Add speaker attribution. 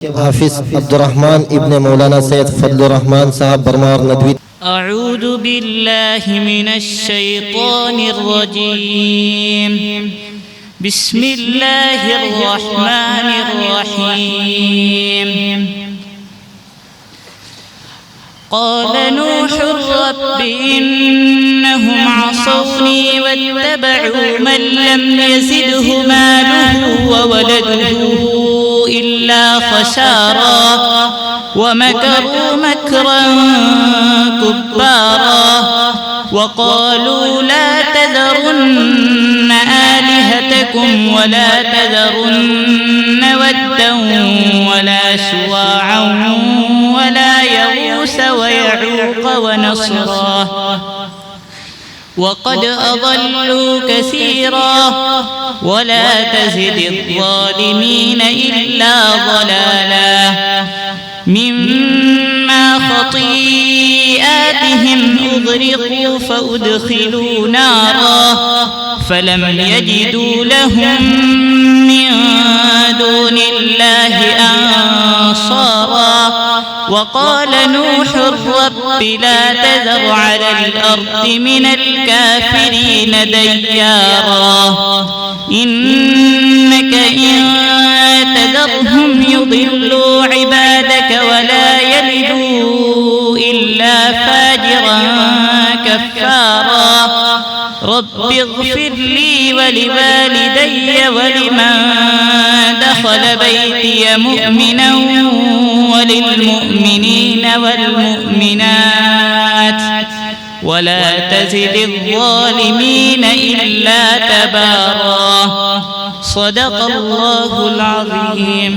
Speaker 1: हाफिज अब्दुर्रहमान इब्ने मौलाना सैयद फजलुर रहमान साहब बरमार नदवी।
Speaker 2: अऊज़ु बिल्लाहि मिनश शैतानिर रजीम। बिस्मिल्लाहिर रहमानिर रहीम। قال نوح رب إنهم عصوني واتبعوا من لم يزده ماله وولده إلا خسارا ومكروا مكرا كبارا وقالوا لا تذرن آلهتكم ولا تذرن ودا ولا سواعا ولا يغوث ويعوق ونصرا وقد أضلوا كثيرا ولا تزد الظالمين إلا ضلالا مما خطيئاتهم أغرقوا فأدخلوا نارا فلم يجدوا لهم من دون الله أنصارا وقال نوح رب لا تذر على الأرض من الكافرين ديارا إنك إن تذرهم يضلوا عبادك ولا يلدوا إلا فاجرا كفارا رب اغفر لي ولوالدي ولمن دخل بيتي مؤمنا وللمؤمنين والمؤمنات ولا تزد الظالمين إلا تبارا صدق الله العظيم.